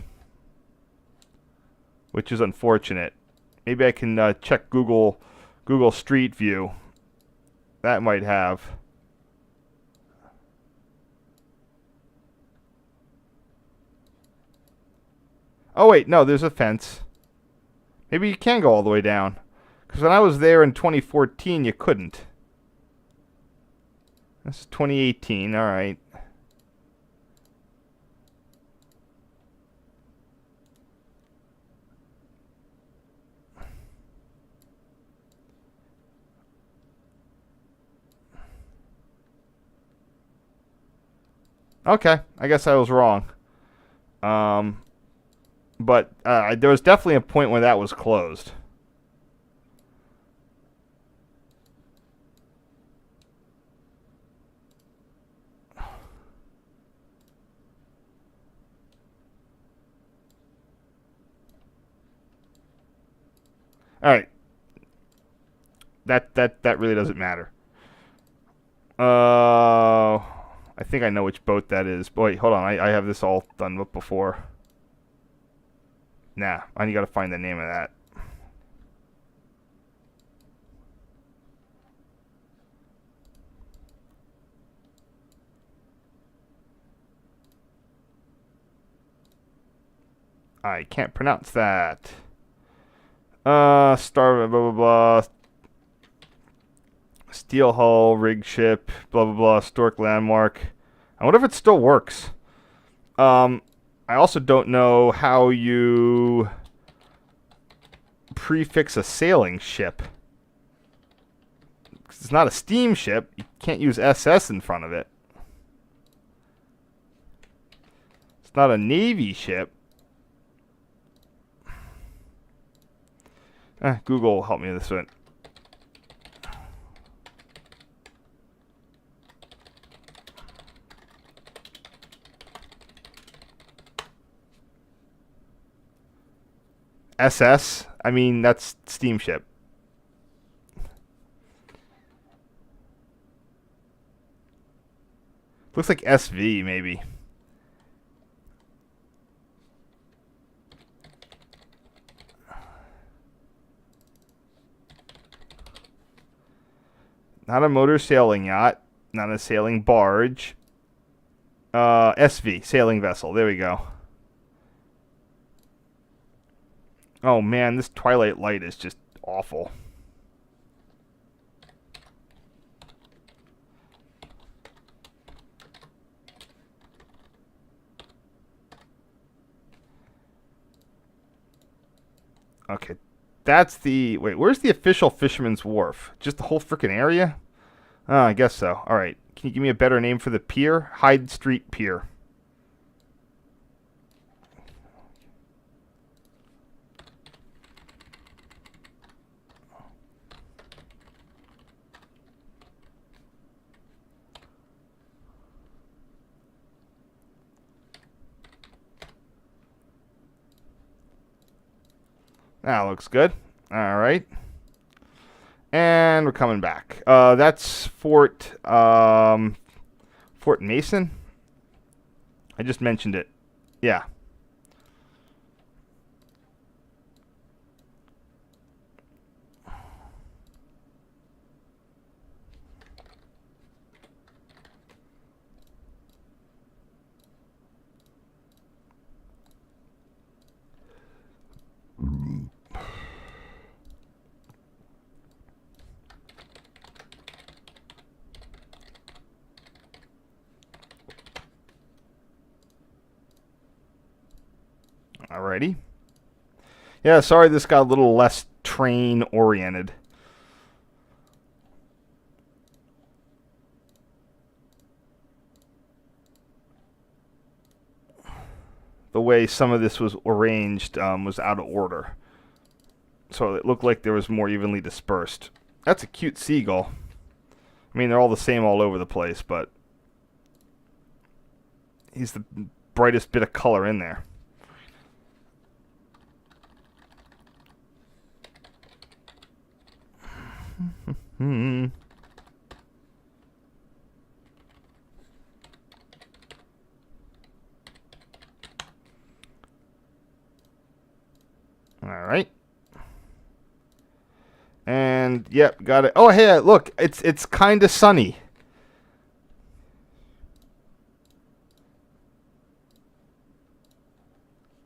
Which is unfortunate. Maybe I can check Google Street View. That might have. Oh, wait, no, there's a fence. Maybe you can go all the way down. Because when I was there in 2014, you couldn't. This is 2018, alright. Okay, I guess I was wrong. But there was definitely a point where that was closed. All right. That really doesn't matter. I think I know which boat that is. Wait, hold on. I have this all done before. Nah, I gotta find the name of that. I can't pronounce that. Star, blah, blah, blah. Steel hull, rig ship, blah, blah, blah. Historic landmark. I wonder if it still works. I also don't know how you prefix a sailing ship. It's not a steamship. You can't use SS in front of it. It's not a Navy ship. Google will help me with this one. SS? I mean, that's steamship. Looks like SV, maybe. Not a motor sailing yacht. Not a sailing barge. SV, sailing vessel. There we go. Oh man, this twilight light is just awful. Okay, that's the... Wait, where's the official Fisherman's Wharf? Just the whole freaking area? Oh, I guess so. Alright, can you give me a better name for the pier? Hyde Street Pier. That looks good. Alright. And we're coming back. That's Fort Mason. I just mentioned it. Yeah. Alrighty. Yeah, sorry this got a little less train oriented. The way some of this was arranged was out of order. So it looked like there was more evenly dispersed. That's a cute seagull. I mean, they're all the same all over the place, but he's the brightest bit of color in there. All right. And yep, got it. Oh, hey, look, it's kind of sunny.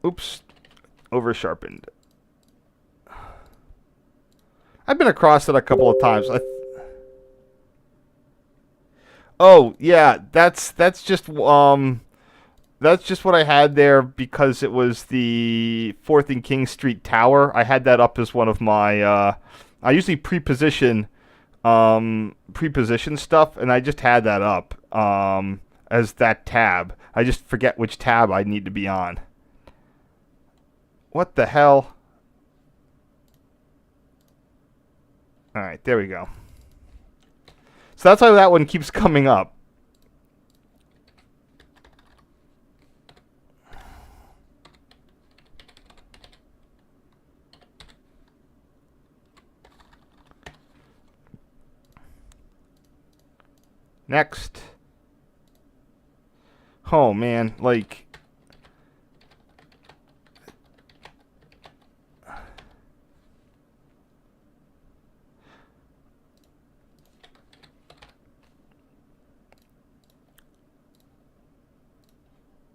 Oops, over sharpened. I've been across it a couple of times. Oh yeah, that's just what I had there because it was the 4th and King Street Tower. I had that up as one of my. I usually pre-position stuff, and I just had that up as that tab. I just forget which tab I need to be on. What the hell? All right, there we go. So that's how that one keeps coming up. Next. Oh man, like...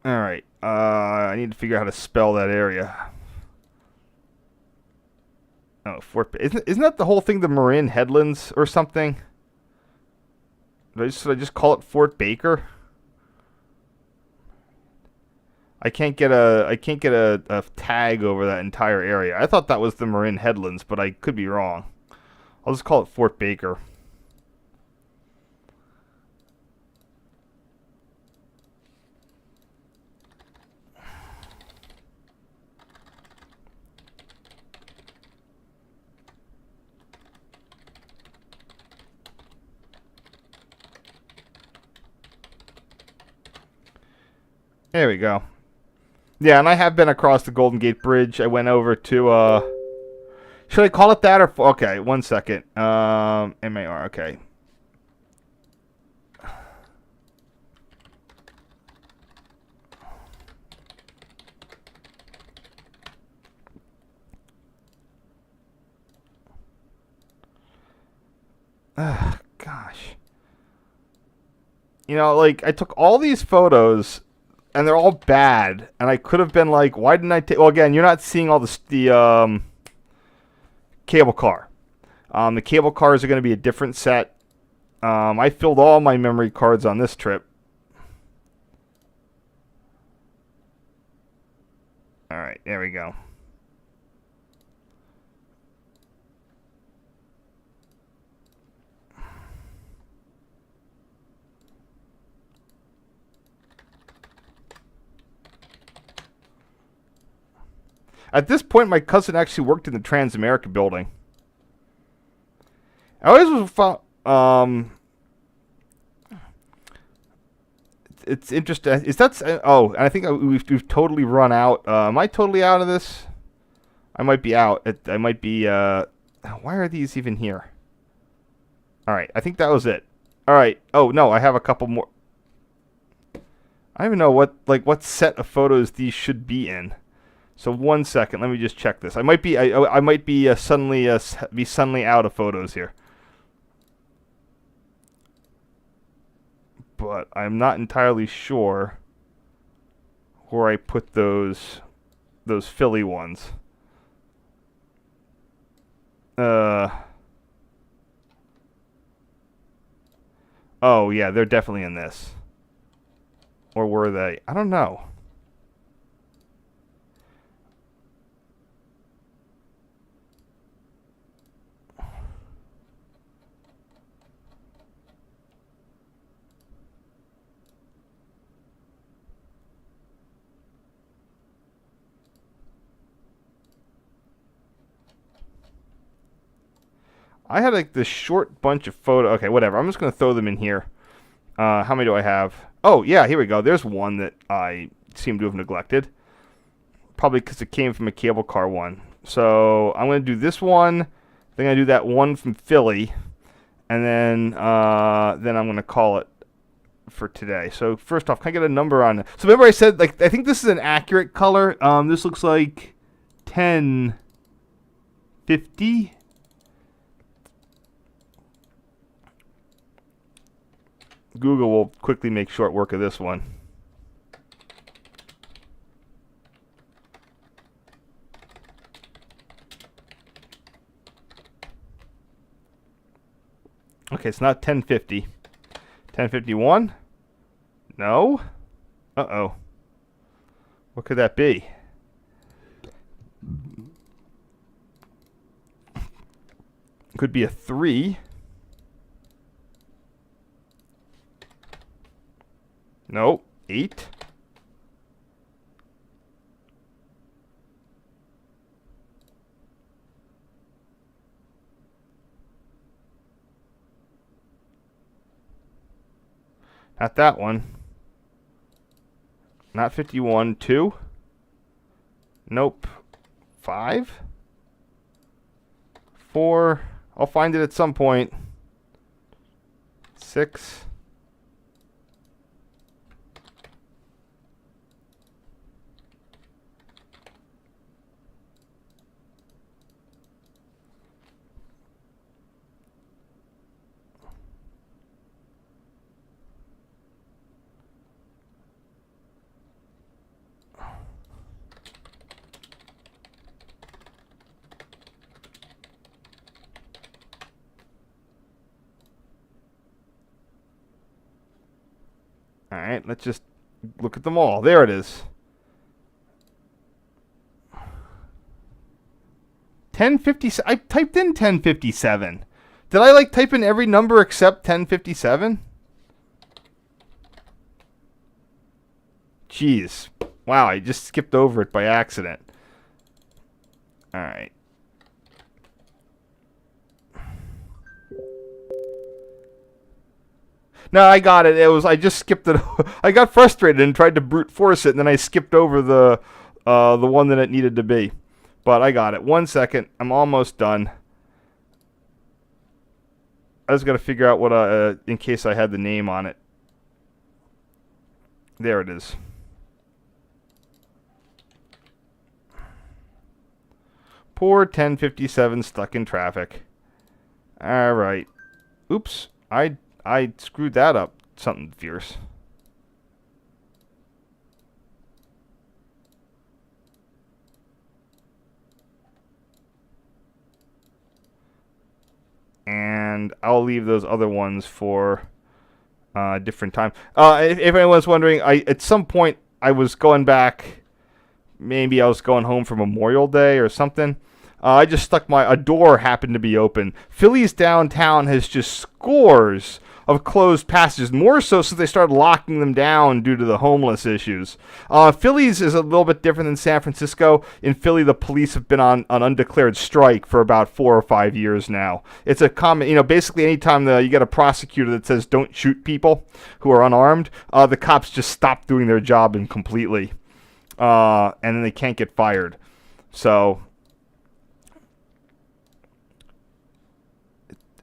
Alright, I need to figure out how to spell that area. Oh, isn't that the whole thing, the Marin Headlands or something? Should I just call it Fort Baker? I can't get a tag over that entire area. I thought that was the Marin Headlands, but I could be wrong. I'll just call it Fort Baker. There we go. Yeah, and I have been across the Golden Gate Bridge. I went over to, should I call it that or... Okay, 1 second. MAR, okay. Ugh, gosh. You know, like, I took all these photos... And they're all bad, and I could have been like, why didn't I take... Well, again, you're not seeing all the cable car. The cable cars are going to be a different set. I filled all my memory cards on this trip. Alright, there we go. At this point, my cousin actually worked in the Transamerica building. I always was it's interesting. Is that... Oh, and I think we've totally run out. Am I totally out of this? I might be out. I might be... Why are these even here? All right, I think that was it. All right. Oh no, I have a couple more. I don't even know what set of photos these should be in. So 1 second, let me just check this. I might be suddenly out of photos here, but I'm not entirely sure where I put those Philly ones. Oh yeah, they're definitely in this, or were they? I don't know. I had like this short bunch of photos. Okay, whatever. I'm just going to throw them in here. How many do I have? Oh, yeah, here we go. There's one that I seem to have neglected. Probably because it came from a cable car one. So I'm going to do this one. Then I'm going to do that one from Philly. And then I'm going to call it for today. So first off, can I get a number on it? So remember I said, like, I think this is an accurate color. This looks like 1050. Google will quickly make short work of this one. Okay, it's not 1050. 1051? No? Uh-oh. What could that be? Could be a 3. No, 8. Not that one. Not 51. 2. Nope. 5. 4. I'll find it at some point. 6. All right, let's just look at them all. There it is. 1057. I typed in 1057. Did I like type in every number except 1057? Jeez. Wow, I just skipped over it by accident. All right. No, I got it. I just skipped it. I got frustrated and tried to brute force it, and then I skipped over the one that it needed to be. But I got it. 1 second. I'm almost done. I just got to figure out what in case I had the name on it. There it is. Poor 1057 stuck in traffic. All right. Oops. I screwed that up. Something fierce. And I'll leave those other ones for a different time. If anyone's wondering, at some point I was going back. Maybe I was going home for Memorial Day or something. I just stuck a door happened to be open. Philly's downtown has just scores of closed passages, more so since they started locking them down due to the homeless issues. Philly's is a little bit different than San Francisco. In Philly, the police have been on undeclared strike for about 4 or 5 years now. It's a common, basically anytime you get a prosecutor that says don't shoot people who are unarmed, the cops just stop doing their job completely. And then they can't get fired. So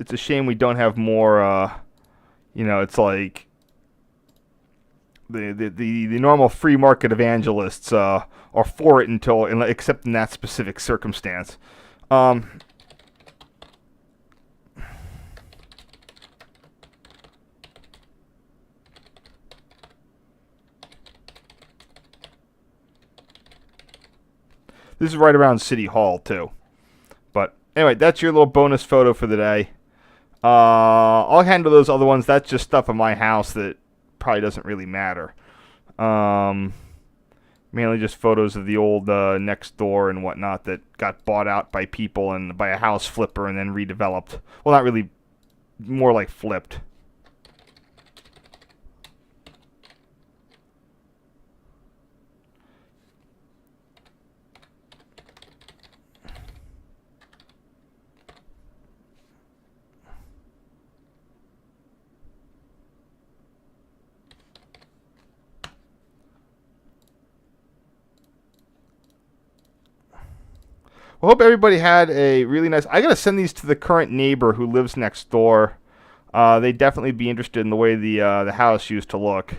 it's a shame we don't have more, it's like the normal free market evangelists are for it except in that specific circumstance. This is right around City Hall, too. But anyway, that's your little bonus photo for the day. I'll handle those other ones. That's just stuff in my house that probably doesn't really matter. Mainly just photos of the old next door and whatnot that got bought out by people and by a house flipper and then redeveloped. Well, not really, more like flipped. Well, hope everybody had a really nice... I got to send these to the current neighbor who lives next door. They'd definitely be interested in the way the house used to look.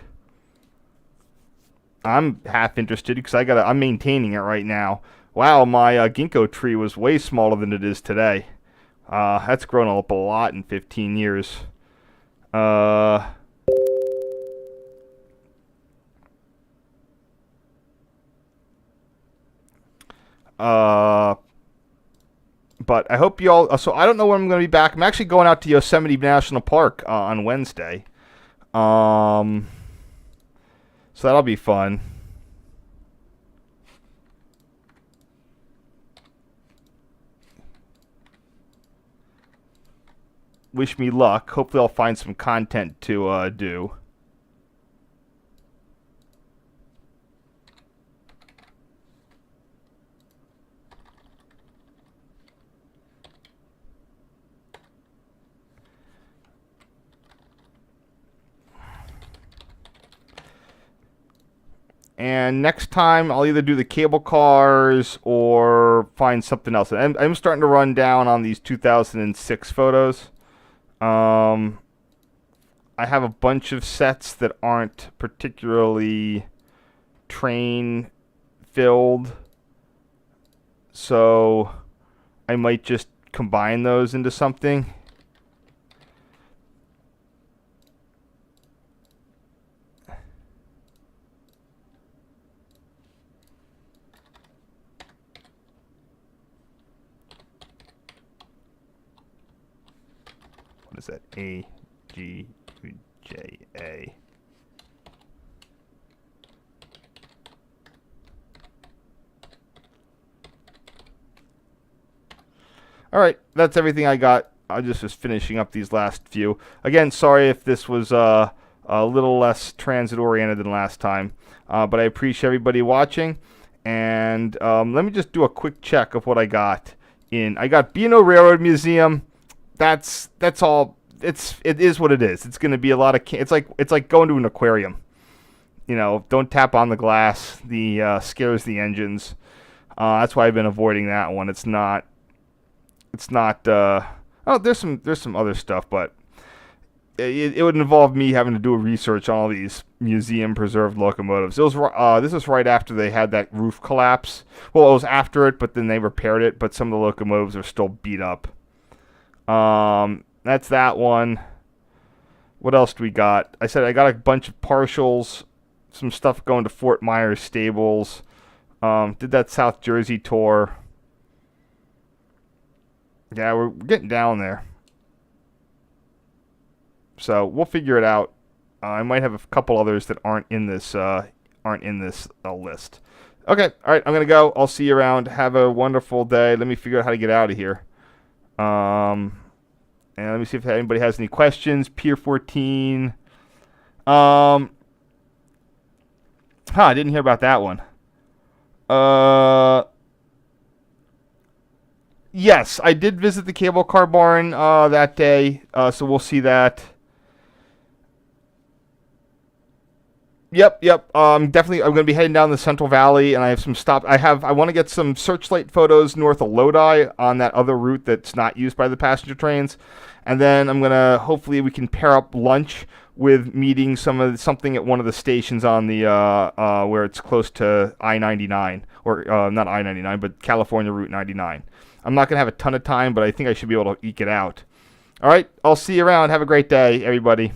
I'm half interested because I'm maintaining it right now. Wow, my ginkgo tree was way smaller than it is today. That's grown up a lot in 15 years. But I hope you all... So I don't know when I'm going to be back. I'm actually going out to Yosemite National Park on Wednesday. So that'll be fun. Wish me luck. Hopefully I'll find some content to do. And next time, I'll either do the cable cars or find something else. I'm starting to run down on these 2006 photos. I have a bunch of sets that aren't particularly train filled. So I might just combine those into something. What is that? A, G, J, A. All right, that's everything I got. I just was finishing up these last few. Again, sorry if this was a little less transit-oriented than last time, but I appreciate everybody watching. And let me just do a quick check of what I got. I got B&O Railroad Museum. That's all. It is what it is. It's going to be a lot of. It's like going to an aquarium. You know, don't tap on the glass. The scares the engines. That's why I've been avoiding that one. It's not. Oh, there's some other stuff, but it would involve me having to do a research on all these museum preserved locomotives. This was right after they had that roof collapse. Well, it was after it, but then they repaired it. But some of the locomotives are still beat up. That's that one. What else do we got? I said I got a bunch of partials, some stuff going to Fort Myers Stables. Did that South Jersey tour. Yeah, we're getting down there. So we'll figure it out. I might have a couple others that aren't in this list. Okay, all right, I'm gonna go. I'll see you around. Have a wonderful day. Let me figure out how to get out of here. And let me see if anybody has any questions. Pier 14. I didn't hear about that one. Yes, I did visit the cable car barn that day, so we'll see that. Yep. Definitely, I'm going to be heading down the Central Valley, and I have some stop. I want to get some searchlight photos north of Lodi on that other route that's not used by the passenger trains, and then I'm going to hopefully we can pair up lunch with meeting something at one of the stations on the where it's close to I-99 or not I-99, but California Route 99. I'm not going to have a ton of time, but I think I should be able to eke it out. All right, I'll see you around. Have a great day, everybody.